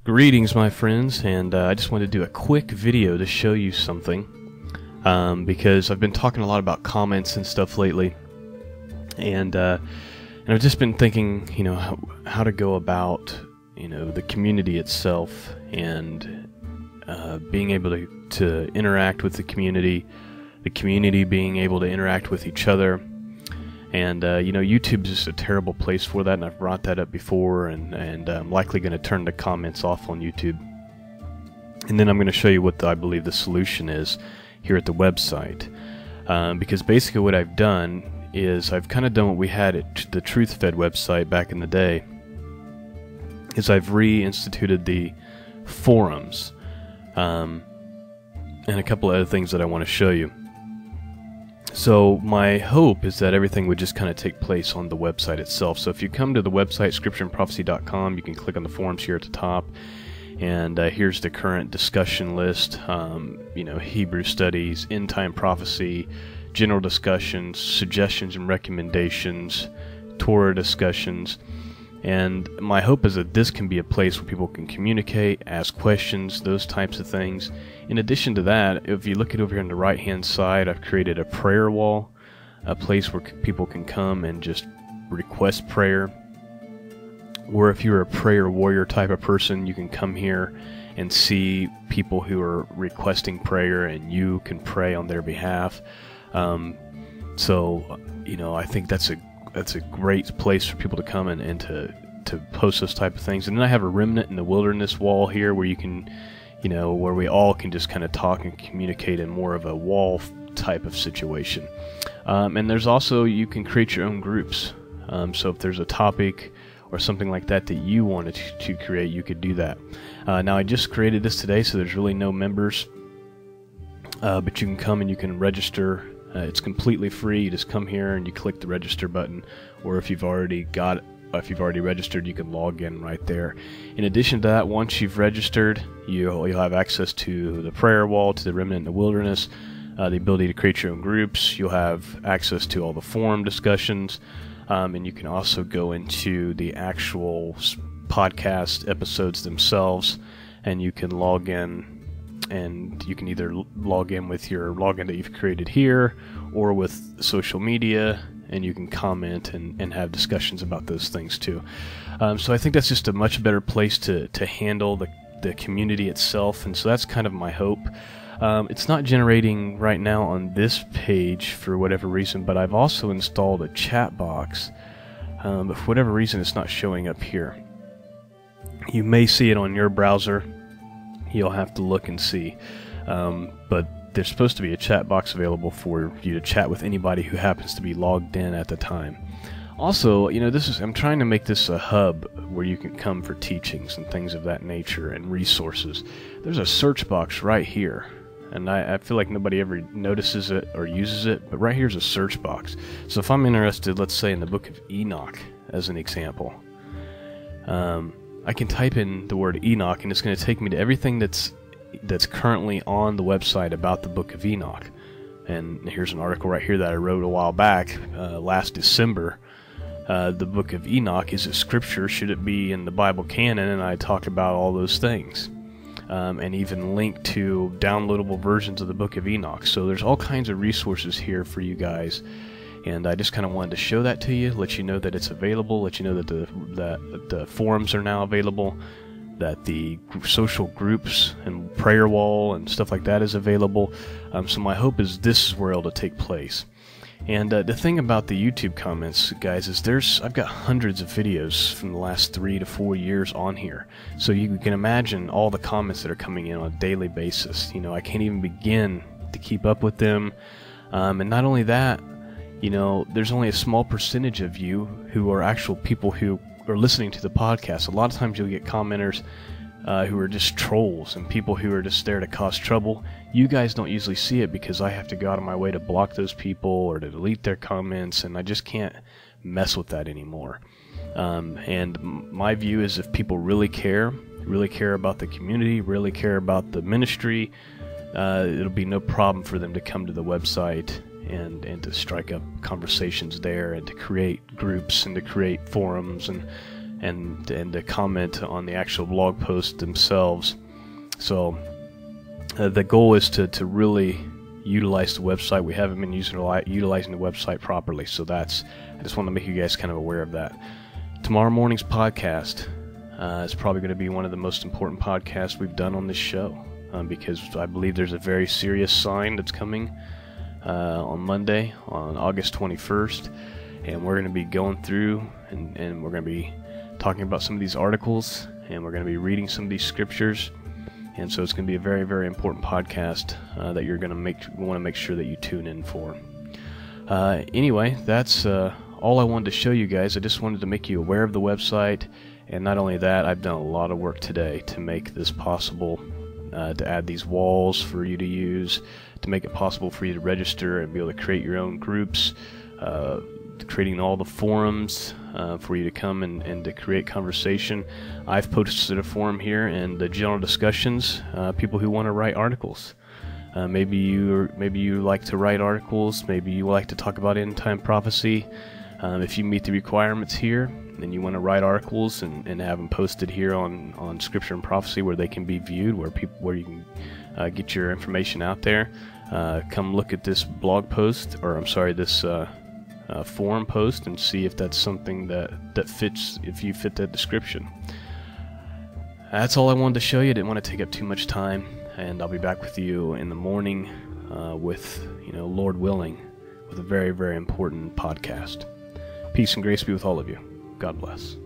Greetings, my friends, and I just wanted to do a quick video to show you something because I've been talking a lot about comments and stuff lately, and I've just been thinking, how to go about, the community itself and being able to interact with the community being able to interact with each other. And, YouTube is just a terrible place for that, and I've brought that up before, and I'm likely going to turn the comments off on YouTube. And then I'm going to show you what I believe the solution is here at the website. Because basically what I've done is I've kind of done what we had at the TruthFed website back in the day, is I've reinstituted the forums, and a couple of other things that I want to show you. So my hope is that everything would just kind of take place on the website itself. So if you come to the website, scriptureandprophecy.com, you can click on the forums here at the top, and here's the current discussion list. Hebrew studies, end-time prophecy, general discussions, suggestions and recommendations, Torah discussions. And my hope is that this can be a place where people can communicate, ask questions, those types of things. In addition to that, if you look at over here on the right-hand side, I've created a prayer wall, a place where people can come and just request prayer. Or if you're a prayer warrior type of person, you can come here and see people who are requesting prayer, and you can pray on their behalf. I think that's a great place for people to come and to post those type of things. And then I have a remnant in the wilderness wall here where you can, where we all can just kind of talk and communicate in more of a wall type of situation. And there's also, you can create your own groups. So if there's a topic or something like that that you wanted to create, you could do that. Now I just created this today, so there's really no members, but you can come and you can register. It's completely free. You just come here and you click the register button, or if you've already registered, you can log in right there. In addition to that, once you've registered, you'll have access to the prayer wall, to the remnant in the wilderness, the ability to create your own groups. You'll have access to all the forum discussions, and you can also go into the actual podcast episodes themselves, and you can log in. And you can either log in with your login that you've created here, or with social media, and you can comment and have discussions about those things too. So I think that's just a much better place to handle the community itself, and so that's kind of my hope. It's not generating right now on this page for whatever reason, but I've also installed a chat box, but for whatever reason it's not showing up here. You may see it on your browser. You'll have to look and see, but there's supposed to be a chat box available for you to chat with anybody who happens to be logged in at the time. Also, I'm trying to make this a hub where you can come for teachings and things of that nature and resources. There's a search box right here, and I feel like nobody ever notices it or uses it, but right here's a search box. So if I'm interested, let's say in the book of Enoch as an example, I can type in the word Enoch, and it's going to take me to everything that's currently on the website about the book of Enoch. And here's an article right here that I wrote a while back, last December. The book of Enoch, is it scripture? Should it be in the Bible canon? And I talk about all those things, and even link to downloadable versions of the book of Enoch. So there's all kinds of resources here for you guys. And I just kind of wanted to show that to you, let you know that it's available, let you know that the forums are now available, that the social groups and prayer wall and stuff like that is available. So my hope is this is where it'll take place. And the thing about the YouTube comments, guys, is I've got hundreds of videos from the last 3 to 4 years on here. So you can imagine all the comments that are coming in on a daily basis. I can't even begin to keep up with them. And not only that, there's only a small percentage of you who are actual people who are listening to the podcast. A lot of times you'll get commenters who are just trolls and people who are just there to cause trouble. You guys don't usually see it because I have to go out of my way to block those people or to delete their comments, and I just can't mess with that anymore. And my view is if people really care about the community, really care about the ministry, it'll be no problem for them to come to the website and to strike up conversations there, and to create groups and to create forums and and to comment on the actual blog posts themselves. So the goal is to really utilize the website. We haven't been utilizing the website properly, so I just want to make you guys kind of aware of that. Tomorrow morning's podcast is probably going to be one of the most important podcasts we've done on this show, because I believe there's a very serious sign that's coming on Monday, on August 21st, and we're going to be going through and we're going to be talking about some of these articles, and we're going to be reading some of these scriptures. And so it's going to be a very, very important podcast that you're going to want to make sure that you tune in for. Anyway, that's all I wanted to show you guys. I just wanted to make you aware of the website, and not only that, I've done a lot of work today to make this possible, to add these walls for you to use, to make it possible for you to register and be able to create your own groups, creating all the forums for you to come and to create conversation. I've posted a forum here and the general discussions, people who want to write articles. Maybe you like to write articles, maybe you like to talk about end-time prophecy. If you meet the requirements here, then you want to write articles and have them posted here on Scripture and Prophecy, where they can be viewed, where you can get your information out there. Come look at this blog post, this forum post, and see if that's something that fits, if you fit that description. That's all I wanted to show you. I didn't want to take up too much time, and I'll be back with you in the morning with, Lord willing, with a very, very important podcast. Peace and grace be with all of you. God bless.